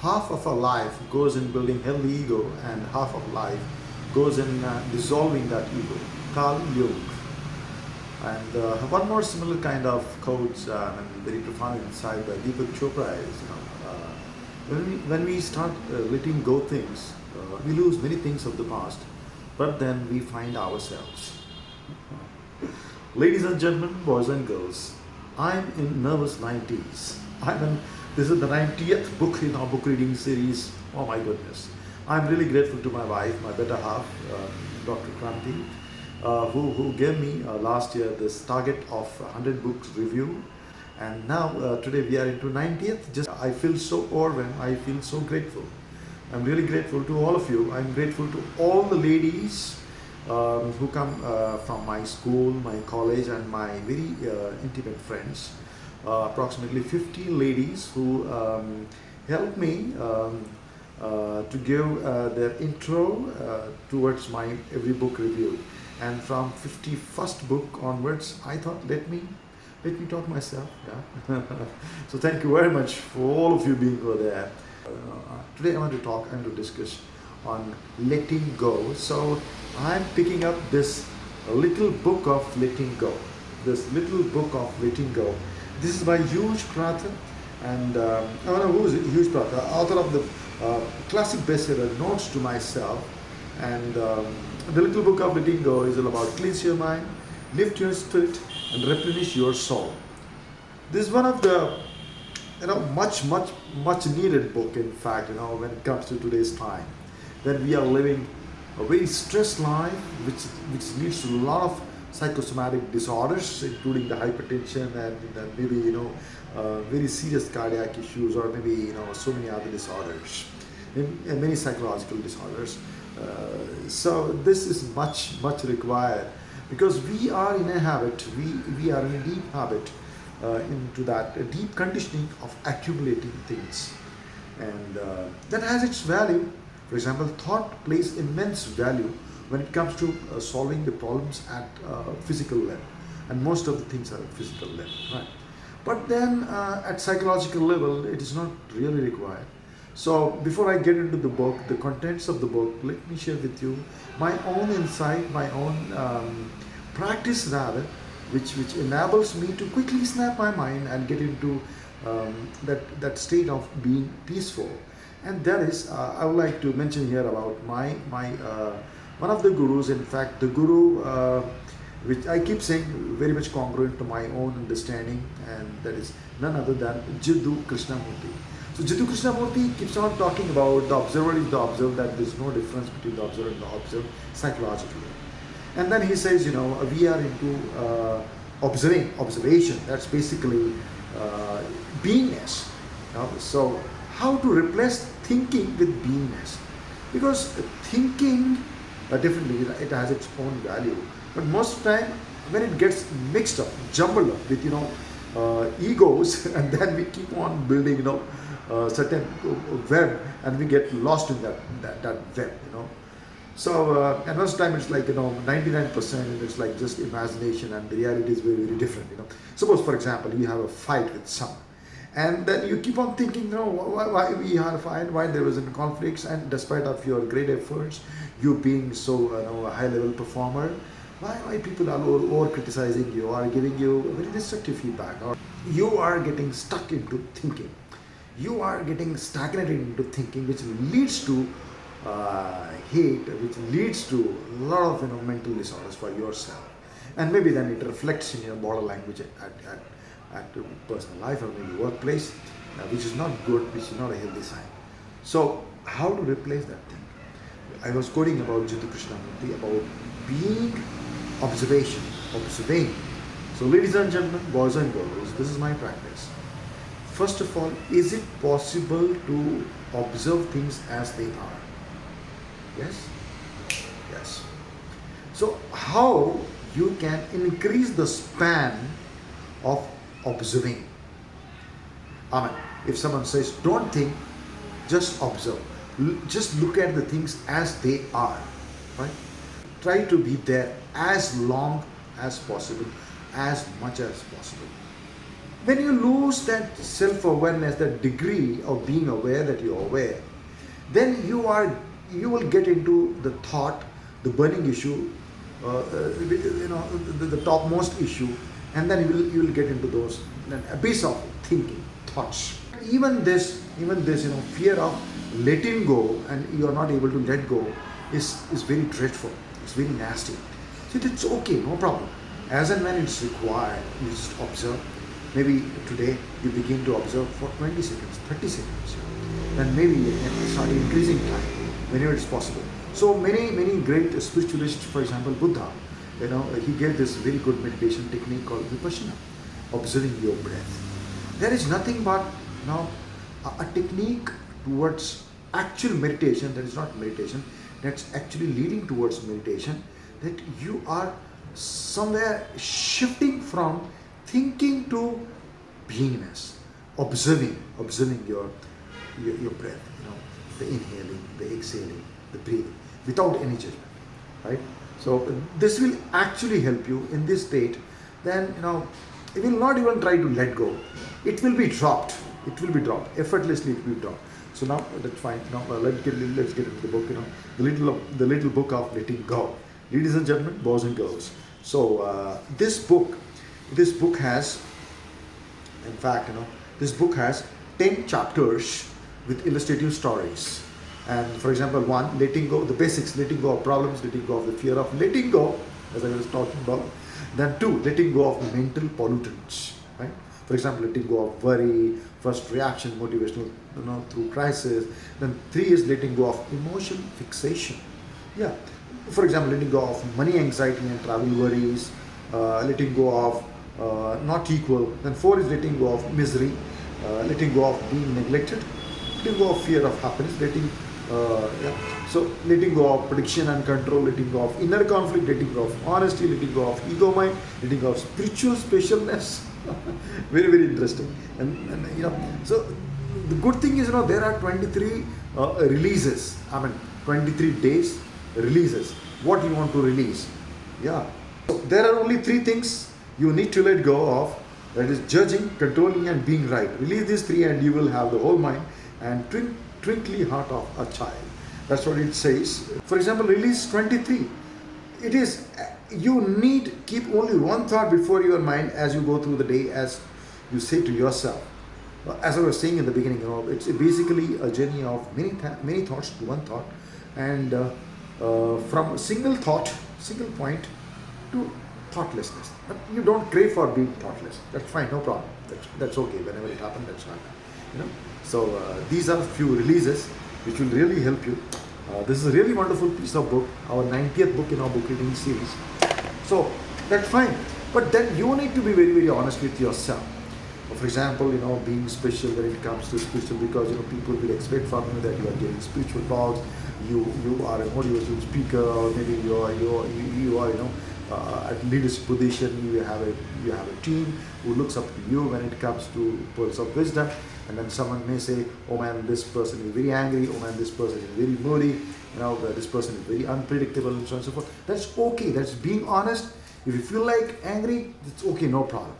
half of our life goes in building healthy ego and half of life goes in dissolving that ego. Carl Jung. And one more similar kind of quotes and very profound insight by Deepak Chopra is, when we start letting go things, we lose many things of the past, but then we find ourselves. Ladies and gentlemen, boys and girls, I'm in nervous 90s. This is the 90th book in our book reading series. Oh my goodness. I'm really grateful to my wife, my better half, Dr. Kranti, who gave me last year this target of 100 books review. And now today we are into 90th. Just I feel so overwhelmed. I feel so grateful. I'm really grateful to all of you. I'm grateful to all the ladies who come from my school, my college, and my very intimate friends. Approximately 50 ladies who helped me to give their intro towards my every book review. And from 51st book onwards, I thought, let me talk myself. Yeah. So thank you very much for all of you being over there. Today I'm going to discuss on letting go. So I'm picking up this little book of letting go. This little book of letting go. This is by Hugh Prather, and I don't know who is Hugh Prather, author of the classic bestseller Notes to Myself. And the little book of letting go is all about cleanse your mind, lift your spirit, and replenish your soul. This is one of the much needed book, in fact, when it comes to today's time, when we are living a very stressed life, which leads to a lot of psychosomatic disorders, including the hypertension and maybe very serious cardiac issues, or maybe so many other disorders, and many psychological disorders. So this is much required, because we are in a habit, we are in a deep habit into that a deep conditioning of accumulating things, and that has its value. For example, thought plays immense value when it comes to solving the problems at physical level, and most of the things are at physical level, right? But then at psychological level, it is not really required. So before I get into the book, the contents of the book, let me share with you my own insight, my own practice rather, which enables me to quickly snap my mind and get into that state of being peaceful. And that is, I would like to mention here about my one of the gurus. In fact, the guru which I keep saying very much congruent to my own understanding, and that is none other than Jiddu Krishnamurti. So Jiddu Krishnamurti keeps on talking about the observer is the observed, that there is no difference between the observer and the observed psychologically. And then he says, we are into observation. That's basically beingness. So how to replace thinking with beingness? Because thinking, definitely it has its own value, but most of the time when it gets mixed up, jumbled up with egos, and then we keep on building certain web, and we get lost in that web. So and most of the time it's like 99% it's like just imagination, and the reality is very different. Suppose, for example, you have a fight with someone, and then you keep on thinking, why we had a fight, why there was a conflicts, and despite of your great efforts, you being so a high level performer, why people are over criticizing you or giving you very destructive feedback, or you are getting stuck into thinking, you are getting stagnated into thinking, which leads to hate, which leads to a lot of mental disorders for yourself, and maybe then it reflects in your body language at your personal life or maybe workplace, which is not good, which is not a healthy sign. So how to replace that thing? I was quoting about Jiddu Krishnamurti about being observing. So ladies and gentlemen, boys and girls, this is my practice. First of all, is it possible to observe things as they are? Yes? Yes. So how you can increase the span of observing? If someone says, don't think, just observe. Just look at the things as they are, right? Try to be there as long as possible, as much as possible. When you lose that self-awareness, that degree of being aware that you're aware, then you will get into the thought, the burning issue, the topmost issue, and then you will get into those abyss of thinking, thoughts. Even this, fear of letting go, and you are not able to let go, is very dreadful. It's very nasty. So it's okay, no problem. As and when it's required, you just observe. Maybe today you begin to observe for 20 seconds, 30 seconds. Then maybe you can start increasing time whenever it's possible. So many great spiritualists, for example, Buddha, he gave this very good meditation technique called vipassana, observing your breath. There is nothing but a technique towards actual meditation. That is not meditation, that's actually leading towards meditation, that you are somewhere shifting from thinking to beingness, observing your breath, the inhaling, the exhaling, the breathing, without any judgment, right? So this will actually help you in this state. Then you will not even try to let go. It will be dropped. Effortlessly. It will be dropped. So now that's fine. Now let's get into the book. The little book of letting go. Ladies and gentlemen, boys and girls. So this book has, in fact, this book has 10 chapters with illustrative stories. And for example, 1, letting go, the basics, letting go of problems, letting go of the fear of letting go, as I was talking about. Then 2, letting go of mental pollutants, right? For example, letting go of worry, first reaction, motivational, through crisis. Then 3 is letting go of emotion fixation. Yeah. For example, letting go of money anxiety and travel worries, letting go of not equal. Then 4 is letting go of misery, letting go of being neglected, letting go of fear of happiness, so letting go of prediction and control, letting go of inner conflict, letting go of honesty, letting go of ego mind, letting go of spiritual specialness. Very, very interesting. And so the good thing is, there are 23 releases. 23 days releases. What you want to release? Yeah. So there are only 3 things you need to let go of. That is judging, controlling, and being right. Release these 3 and you will have the whole mind and twinkly heart of a child. That's what it says. For example, release 23. It is, you need keep only one thought before your mind as you go through the day, as you say to yourself. As I was saying in the beginning, it's basically a journey of many thoughts to one thought, and from a single point to thoughtlessness. But you don't crave for being thoughtless. That's fine, no problem. That's okay. Whenever it happens, that's fine. So these are few releases which will really help you. This is a really wonderful piece of book, our 90th book in our book reading series. So that's fine. But then you need to be very, very honest with yourself. For example, being special when it comes to spiritual, because people will expect from you that you are giving spiritual talks, you are a motivational speaker, or maybe you are at leadership position. You have a team who looks up to you when it comes to pearls of wisdom. And then someone may say, oh man, this person is very angry, oh man, this person is very moody, this person is very unpredictable, and so on and so forth. That's okay, that's being honest. If you feel like angry, it's okay, no problem.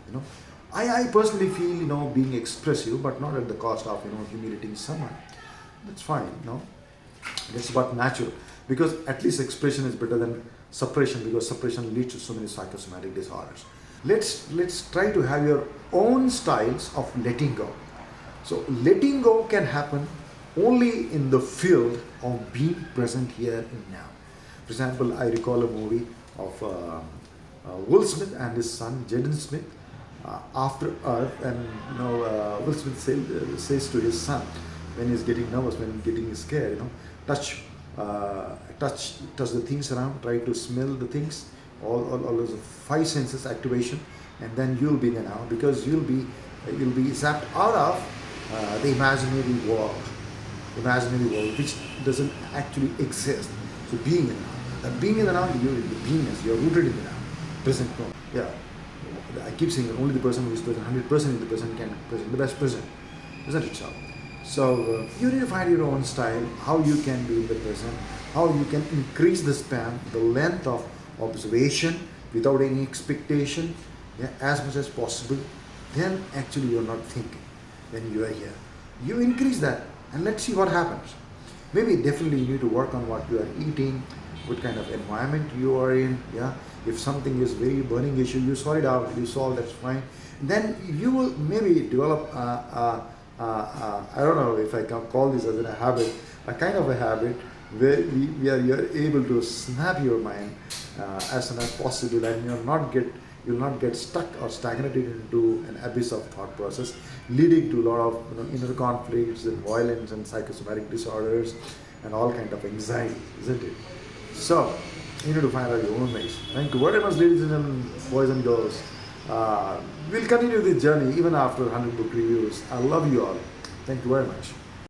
I personally feel, being expressive, but not at the cost of, humiliating someone. That's fine, That's about natural. Because at least expression is better than suppression, because suppression leads to so many psychosomatic disorders. Let's try to have your own styles of letting go. So letting go can happen only in the field of being present here and now. For example, I recall a movie of Will Smith and his son, Jaden Smith, After Earth, and Will Smith says to his son, when he's getting nervous, when he's getting scared, touch the things around, try to smell the things, all those 5 senses activation, and then you'll be now, because you'll be zapped out of the imaginary world, which doesn't actually exist. So being in the now, being in the now, you're in the beingness, you're rooted in the now, present moment. Yeah, I keep saying that only the person who is present, 100% in the present, can present the best present, isn't it so? So you need to find your own style, how you can be in the present, how you can increase the span, the length of observation without any expectation, as much as possible. then actually you're not thinking when you are here. You increase that and let's see what happens. Maybe definitely you need to work on what you are eating, what kind of environment you are in. Yeah, if something is very burning issue, you sort it out, you solve, that's fine. Then you will maybe develop I don't know if I can call this as a habit, a kind of a habit where you're able to snap your mind as soon as possible, and you'll not get stuck or stagnated into an abyss of thought process, leading to a lot of inner conflicts and violence and psychosomatic disorders and all kind of anxiety, isn't it? So you need to find out your own ways. Thank you very much, ladies and gentlemen, boys and girls. We'll continue this journey even after 100 book reviews. I love you all. Thank you very much.